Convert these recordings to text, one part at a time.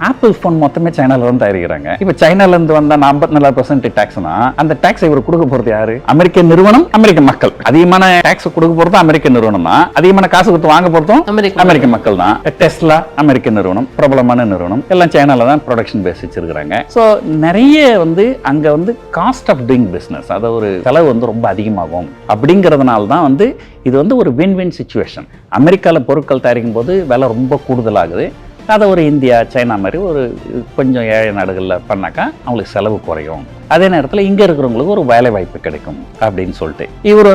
Apple phone மொத்தமே சைனால இருந்து தயாரிக்கிறாங்க. இப்ப சைனால இருந்து வந்த 54% டாக்ஸ்னா அந்த டாக்ஸ் இவர் கொடுக்க போறது யாரு? அமெரிக்க நிறுவனம், அமெரிக்க மக்கள். அதிகமான டாக்ஸ் கொடுக்க போறது அமெரிக்க நிறுவனம் தான். அதிகமான காசு கொடுத்து வாங்க போறதும் அமெரிக்க மக்கள் தான். டெஸ்லா அமெரிக்க நிறுவனம், பிரபலமான நிறுவனம், எல்லாம் சைனால தான் ப்ரொடக்ஷன் பேஸ் வச்சிருக்காங்க. சோ நிறைய அங்க காஸ்ட் ஆஃப் டூயிங் பிசினஸ், அத ஒரு செலவு ரொம்ப அதிகமாகும். அப்படிங்கறதுனால தான் இது ஒரு வின் வின் சிச்சுவேஷன். அமெரிக்கால பொருட்கள் தயாரிக்கும் போது விலை ரொம்ப கூடுதலாகுது. அதை ஒரு இந்தியா, சைனா மாதிரி ஒரு கொஞ்சம் ஏழை நாடுகளில் பண்ணாக்கா அவங்களுக்கு செலவு குறையும். அதே நேரத்தில் இங்கே இருக்கிறவங்களுக்கு ஒரு வேலை வாய்ப்பு கிடைக்கும் அப்படின்னு சொல்லிட்டு இவர்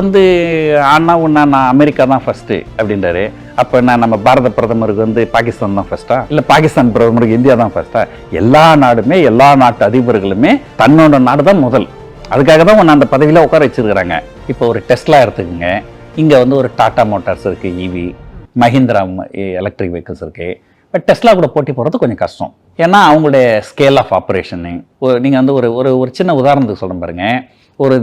அண்ணா ஒன்றா நான் அமெரிக்கா தான் ஃபர்ஸ்ட்டு அப்படின்றாரு. அப்போ நம்ம பாரத பிரதமருக்கு பாகிஸ்தான் தான் ஃபர்ஸ்டா, இல்லை பாகிஸ்தான் பிரதமருக்கு இந்தியா தான் ஃபர்ஸ்டா? எல்லா நாடுமே, எல்லா நாட்டு அதிபர்களுமே தன்னோட நாடு தான் முதல். அதுக்காக தான் ஒன்று அந்த பதவியில் உட்கார வச்சிருக்கிறாங்க. இப்போ ஒரு டெஸ்லா எடுத்துக்கோங்க. இங்கே ஒரு டாடா மோட்டார்ஸ் இருக்குது, ஈவி, மஹிந்திரா எலக்ட்ரிக் வெஹிக்கிள்ஸ் இருக்குது. பட் டெஸ்லா கூட போட்டி போடுறது கொஞ்சம் கஷ்டம். ஏன்னா அவங்களுடைய ஸ்கேல் ஆஃப் ஆப்ரேஷனு, நீங்கள் ஒரு சின்ன உதாரணத்துக்கு சொல்ல பாருங்க.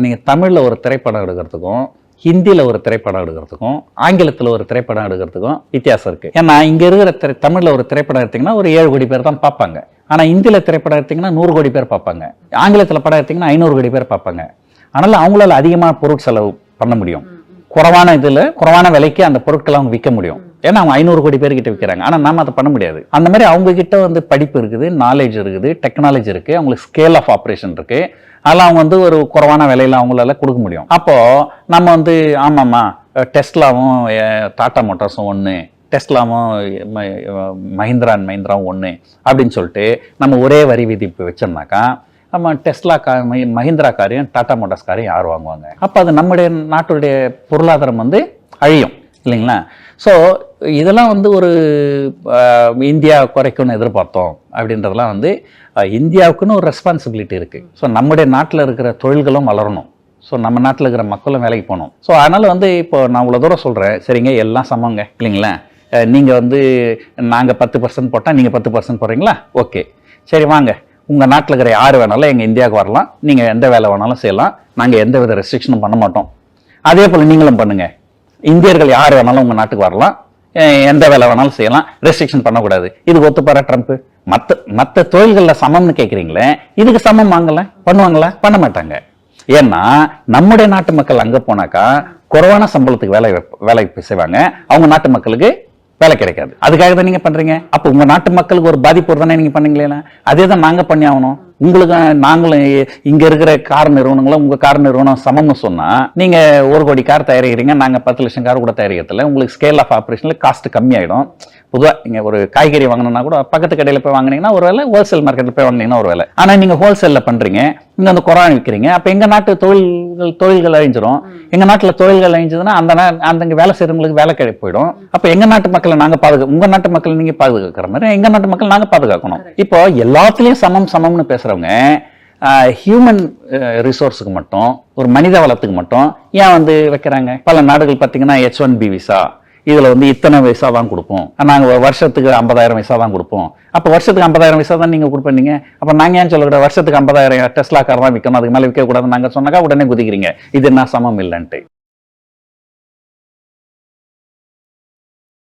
நீங்கள் தமிழில் ஒரு திரைப்படம் எடுக்கிறதுக்கும், ஹிந்தியில் ஒரு திரைப்படம் எடுக்கிறதுக்கும், ஆங்கிலத்தில் ஒரு திரைப்படம் எடுக்கிறதுக்கும் வித்தியாசம் இருக்குது. ஏன்னா இங்கே இருக்கிற தமிழில் ஒரு திரைப்படம் எடுத்திங்கன்னா ஒரு 7 கோடி பேர் தான் பார்ப்பாங்க. ஆனால் ஹிந்தியில் திரைப்படம் எடுத்திங்கன்னா 100 கோடி பேர் பார்ப்பாங்க. ஆங்கிலத்தில் படம் எடுத்திங்கன்னா 500 கோடி பேர் பார்ப்பாங்க. அதனால் அவங்களால அதிகமான பொருட்செலவு பண்ண முடியும். குறைவான விலைக்கு அந்த பொருட்களை அவங்க விற்க முடியும். ஏன்னா அவங்க 500 கோடி பேர்கிட்ட விற்கிறாங்க. ஆனால் நாம அதை பண்ண முடியாது. அந்த மாதிரி அவங்க கிட்ட படிப்பு இருக்குது, நாலேஜ் இருக்குது, டெக்னாலஜி இருக்கு, அவங்களுக்கு ஸ்கேல் ஆஃப் ஆப்ரேஷன் இருக்கு. அதெல்லாம் அவங்க ஒரு குறைவான விலையில அவங்களால கொடுக்க முடியும். அப்போ நம்ம ஆமாம்மா டெஸ்லாவும் டாடா மோட்டார்ஸும் ஒன்று, டெஸ்லாவும் மஹிந்திராவும் ஒன்று அப்படின்னு சொல்லிட்டு நம்ம ஒரே வரி விதிப்பு வச்சோம்னாக்கா நம்ம டெஸ்லா மஹிந்திரா காரையும் டாடா மோட்டார்ஸ் காரையும் யார் வாங்குவாங்க? அப்போ அது நம்முடைய நாட்டுடைய பொருளாதாரம் அழியும் இல்லைங்களா? ஸோ இதெல்லாம் ஒரு இந்தியா குறைக்கும்னு எதிர்பார்த்தோம் அப்படின்றதெல்லாம் இந்தியாவுக்குன்னு ஒரு ரெஸ்பான்சிபிலிட்டி இருக்குது. ஸோ நம்முடைய நாட்டில் இருக்கிற தொழில்களும் வளரணும். ஸோ நம்ம நாட்டில் இருக்கிற மக்களும் வேலைக்கு போகணும். ஸோ அதனால் இப்போ நான் இவ்வளோ தூரம் சொல்கிறேன், சரிங்க, எல்லாம் சமங்க இல்லைங்களா? நீங்கள் நாங்கள் 10% போட்டால் நீங்கள் 10% போடுறீங்களா? ஓகே, சரி வாங்க, உங்கள் நாட்டில் இருக்கிற யார் வேணாலும் எங்கள் இந்தியாவுக்கு வரலாம், நீங்கள் எந்த வேலை வேணாலும் செய்யலாம், நாங்கள் எந்த வித ரெஸ்ட்ரிக்ஷனும் பண்ண மாட்டோம். அதே போல் நீங்களும் பண்ணுங்கள். இந்தியர்கள் யார் வேணாலும் உங்கள் நாட்டுக்கு வரலாம், எந்த வேலை வேணாலும் செய்யலாம், ரெஸ்ட்ரிக்ஷன் பண்ணக்கூடாது. இதுக்கு ஒத்துப்பாரா ட்ரம்ப்? மற்ற தொழில்களில் சமம்னு கேட்குறீங்களே, இதுக்கு சமம் வாங்கல, பண்ணுவாங்களா? பண்ண மாட்டாங்க. ஏன்னா நம்முடைய நாட்டு மக்கள் அங்கே போனாக்கா குறைவான சம்பளத்துக்கு வேலை செய்வாங்க, அவங்க நாட்டு மக்களுக்கு வேலை கிடைக்காது. அதுக்காக தான் நீங்க பண்றீங்க. அப்போ உங்க நாட்டு மக்களுக்கு ஒரு பாதிப்பு தானே நீங்க பண்ணீங்களா? அதே தான் நாங்க பண்ணி ஆகணும். உங்களுக்கு நாங்களும் இங்க இருக்கிற கார் நிறுவனங்களும் உங்க கார் நிறுவனம் சமம்னு சொன்னா நீங்க 1 கோடி கார் தயாரிக்கிறீங்க, நாங்க 10 லட்சம் கார் கூட தயாரிக்கிறதுல உங்களுக்கு ஸ்கேல் ஆஃப் ஆப்ரேஷன்ல காஸ்ட் கம்மியாயிடும். பொதுவாக நீங்க ஒரு காய்கறி வாங்கணும்னா கூட பக்கத்து கடையில் போய் வாங்கினீங்கன்னா ஒரு வேலை, ஹோல்சேல் மார்க்கெட்டில் போய் வாங்கினீங்கன்னா ஒரு வேலை. ஆனால் நீங்க ஹோல்சேல்ல பண்றீங்க, நீங்க குரான் விற்கிறீங்க. அப்ப எங்க நாட்டு தொழில்கள் அழிஞ்சிரும். எங்க நாட்டுல தொழில்கள் அழிஞ்சதுன்னா அந்த வேலை செய்யறவங்களுக்கு வேலை கிடை போயிடும். அப்ப எங்க நாட்டு மக்களை நாங்க உங்க நாட்டு மக்கள் நீங்க பாதுகாக்கிற மாதிரி எங்க நாட்டு மக்கள் நாங்க பாதுகாக்கணும். இப்போ எல்லாத்துலயும் சமம்னு பேசுறவங்க ஹியூமன் ரிசோர்ஸுக்கு மட்டும், ஒரு மனித வளத்துக்கு மட்டும் ஏன் வைக்கிறாங்க? பல நாடுகள் பார்த்தீங்கன்னா H1B விசா, இதுல இத்தனை விசா தான் கொடுப்போம், நாங்க வருஷத்துக்கு 50,000 விசா தான் கொடுப்போம். அப்ப வருஷத்துக்கு 50,000 விசா தான் நீங்க கொடுப்பீங்க. அப்ப நாங்க ஏன் சொல்லக்கூடாது வருஷத்துக்கு 50,000 டெஸ்லா கார் தான் விற்கணும், அதுக்கு மேல விற்க கூடாது நாங்க சொன்னாக்கா உடனே குதிக்கிறீங்க. இது என்ன சமம் இல்லைன்ட்டு.